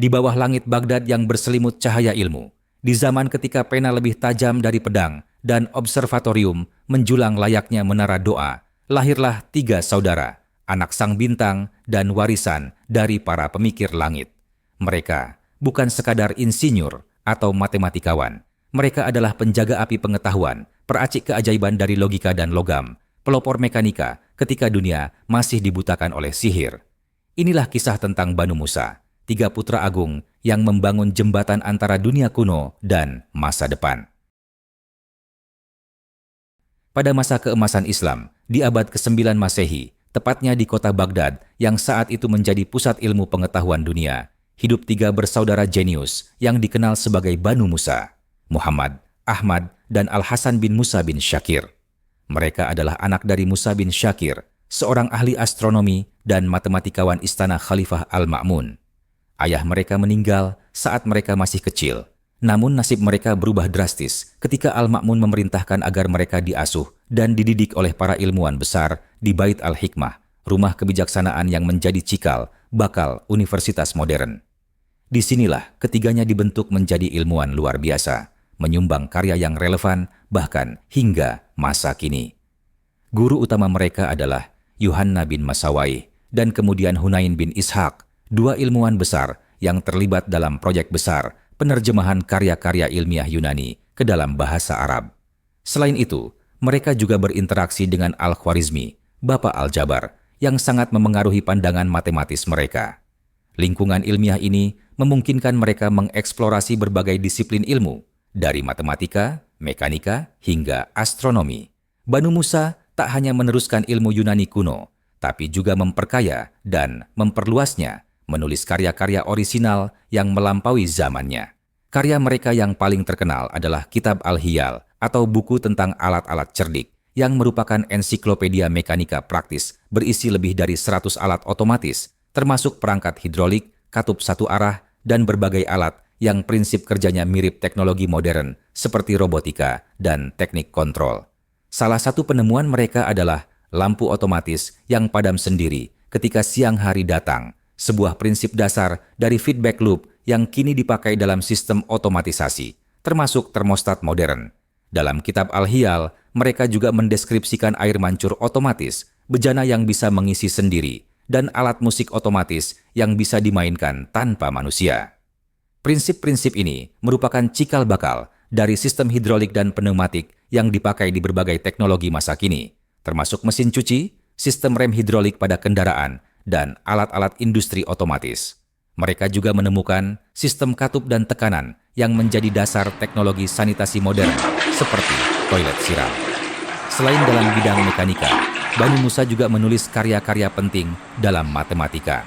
Di bawah langit Baghdad yang berselimut cahaya ilmu, di zaman ketika pena lebih tajam dari pedang dan observatorium menjulang layaknya menara doa, lahirlah 3 saudara, anak sang bintang dan warisan dari para pemikir langit. Mereka bukan sekadar insinyur atau matematikawan. Mereka adalah penjaga api pengetahuan, peracik keajaiban dari logika dan logam, pelopor mekanika ketika dunia masih dibutakan oleh sihir. Inilah kisah tentang Banu Musa, 3 putra agung yang membangun jembatan antara dunia kuno dan masa depan. Pada masa keemasan Islam, di abad ke-9 Masehi, tepatnya di kota Baghdad yang saat itu menjadi pusat ilmu pengetahuan dunia, hidup 3 bersaudara jenius yang dikenal sebagai Banu Musa, Muhammad, Ahmad, dan Al-Hasan bin Musa bin Syakir. Mereka adalah anak dari Musa bin Syakir, seorang ahli astronomi dan matematikawan istana Khalifah Al-Ma'mun. Ayah mereka meninggal saat mereka masih kecil, namun nasib mereka berubah drastis ketika Al-Ma'mun memerintahkan agar mereka diasuh dan dididik oleh para ilmuwan besar di Bait Al-Hikmah, rumah kebijaksanaan yang menjadi cikal bakal universitas modern. Disinilah ketiganya dibentuk menjadi ilmuwan luar biasa, menyumbang karya yang relevan bahkan hingga masa kini. Guru utama mereka adalah Yuhanna bin Masawai dan kemudian Hunain bin Ishaq, 2 ilmuwan besar yang terlibat dalam proyek besar penerjemahan karya-karya ilmiah Yunani ke dalam bahasa Arab. Selain itu, mereka juga berinteraksi dengan Al-Khwarizmi, Bapak Al-Jabar, yang sangat memengaruhi pandangan matematis mereka. Lingkungan ilmiah ini memungkinkan mereka mengeksplorasi berbagai disiplin ilmu, dari matematika, mekanika, hingga astronomi. Banu Musa tak hanya meneruskan ilmu Yunani kuno, tapi juga memperkaya dan memperluasnya, menulis karya-karya orisinal yang melampaui zamannya. Karya mereka yang paling terkenal adalah Kitab Al-Hiyal atau buku tentang alat-alat cerdik, yang merupakan ensiklopedia mekanika praktis berisi lebih dari 100 alat otomatis, termasuk perangkat hidrolik, katup satu arah, dan berbagai alat yang prinsip kerjanya mirip teknologi modern seperti robotika dan teknik kontrol. Salah satu penemuan mereka adalah lampu otomatis yang padam sendiri ketika siang hari datang, sebuah prinsip dasar dari feedback loop yang kini dipakai dalam sistem otomatisasi, termasuk termostat modern. Dalam Kitab Al-Hiyal, mereka juga mendeskripsikan air mancur otomatis, bejana yang bisa mengisi sendiri, dan alat musik otomatis yang bisa dimainkan tanpa manusia. Prinsip-prinsip ini merupakan cikal bakal dari sistem hidrolik dan pneumatik yang dipakai di berbagai teknologi masa kini, termasuk mesin cuci, sistem rem hidrolik pada kendaraan, dan alat-alat industri otomatis. Mereka juga menemukan sistem katup dan tekanan yang menjadi dasar teknologi sanitasi modern seperti toilet siram. Selain dalam bidang mekanika, Banu Musa juga menulis karya-karya penting dalam matematika.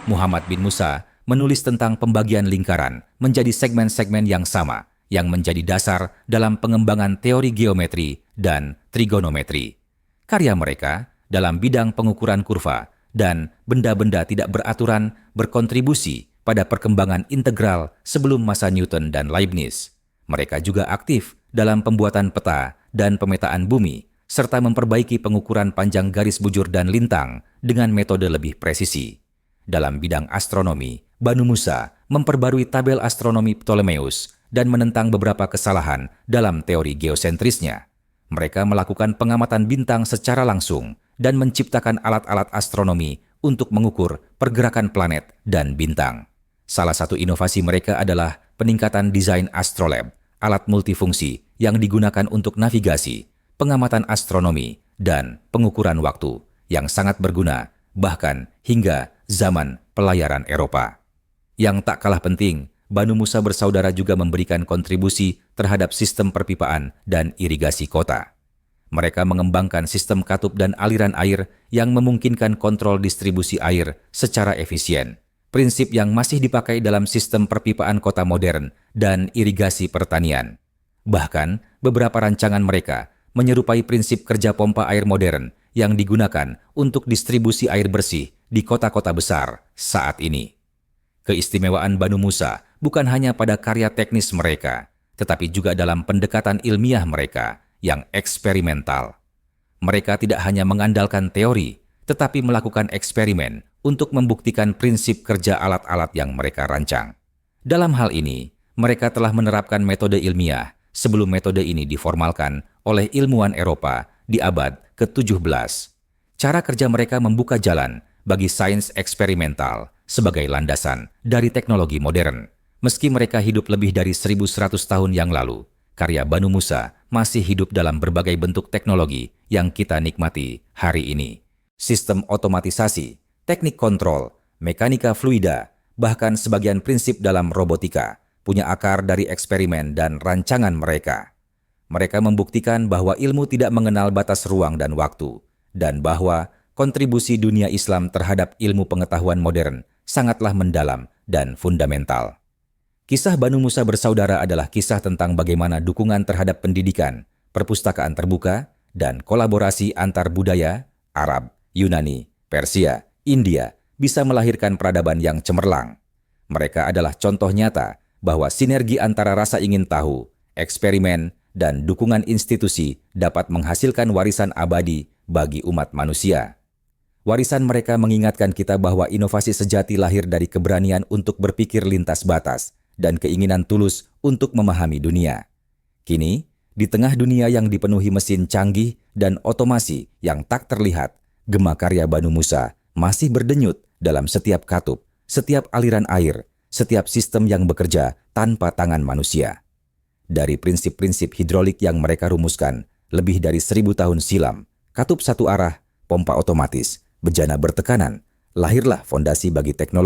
Muhammad bin Musa menulis tentang pembagian lingkaran menjadi segmen-segmen yang sama, yang menjadi dasar dalam pengembangan teori geometri dan trigonometri. Karya mereka dalam bidang pengukuran kurva dan benda-benda tidak beraturan berkontribusi pada perkembangan integral sebelum masa Newton dan Leibniz. Mereka juga aktif dalam pembuatan peta dan pemetaan bumi, serta memperbaiki pengukuran panjang garis bujur dan lintang dengan metode lebih presisi. Dalam bidang astronomi, Banu Musa memperbarui tabel astronomi Ptolemeus dan menentang beberapa kesalahan dalam teori geosentrisnya. Mereka melakukan pengamatan bintang secara langsung dan menciptakan alat-alat astronomi untuk mengukur pergerakan planet dan bintang. Salah satu inovasi mereka adalah peningkatan desain astrolab, alat multifungsi yang digunakan untuk navigasi, pengamatan astronomi, dan pengukuran waktu yang sangat berguna bahkan hingga zaman pelayaran Eropa. Yang tak kalah penting, Banu Musa bersaudara juga memberikan kontribusi terhadap sistem perpipaan dan irigasi kota. Mereka mengembangkan sistem katup dan aliran air yang memungkinkan kontrol distribusi air secara efisien, prinsip yang masih dipakai dalam sistem perpipaan kota modern dan irigasi pertanian. Bahkan, beberapa rancangan mereka menyerupai prinsip kerja pompa air modern yang digunakan untuk distribusi air bersih di kota-kota besar saat ini. Keistimewaan Banu Musa bukan hanya pada karya teknis mereka, tetapi juga dalam pendekatan ilmiah mereka yang eksperimental. Mereka tidak hanya mengandalkan teori, tetapi melakukan eksperimen untuk membuktikan prinsip kerja alat-alat yang mereka rancang. Dalam hal ini, mereka telah menerapkan metode ilmiah sebelum metode ini diformalkan oleh ilmuwan Eropa di abad ke-17. Cara kerja mereka membuka jalan bagi sains eksperimental sebagai landasan dari teknologi modern. Meski mereka hidup lebih dari 1100 tahun yang lalu, karya Banu Musa masih hidup dalam berbagai bentuk teknologi yang kita nikmati hari ini. Sistem otomatisasi, teknik kontrol, mekanika fluida, bahkan sebagian prinsip dalam robotika punya akar dari eksperimen dan rancangan mereka. Mereka membuktikan bahwa ilmu tidak mengenal batas ruang dan waktu, dan bahwa kontribusi dunia Islam terhadap ilmu pengetahuan modern sangatlah mendalam dan fundamental. Kisah Banu Musa bersaudara adalah kisah tentang bagaimana dukungan terhadap pendidikan, perpustakaan terbuka, dan kolaborasi antar budaya, Arab, Yunani, Persia, India, bisa melahirkan peradaban yang cemerlang. Mereka adalah contoh nyata bahwa sinergi antara rasa ingin tahu, eksperimen, dan dukungan institusi dapat menghasilkan warisan abadi bagi umat manusia. Warisan mereka mengingatkan kita bahwa inovasi sejati lahir dari keberanian untuk berpikir lintas batas dan keinginan tulus untuk memahami dunia. Kini, di tengah dunia yang dipenuhi mesin canggih dan otomasi yang tak terlihat, gema karya Banu Musa masih berdenyut dalam setiap katup, setiap aliran air, setiap sistem yang bekerja tanpa tangan manusia. Dari prinsip-prinsip hidrolik yang mereka rumuskan lebih dari 1000 tahun silam, katup satu arah, pompa otomatis, bejana bertekanan, lahirlah fondasi bagi teknologi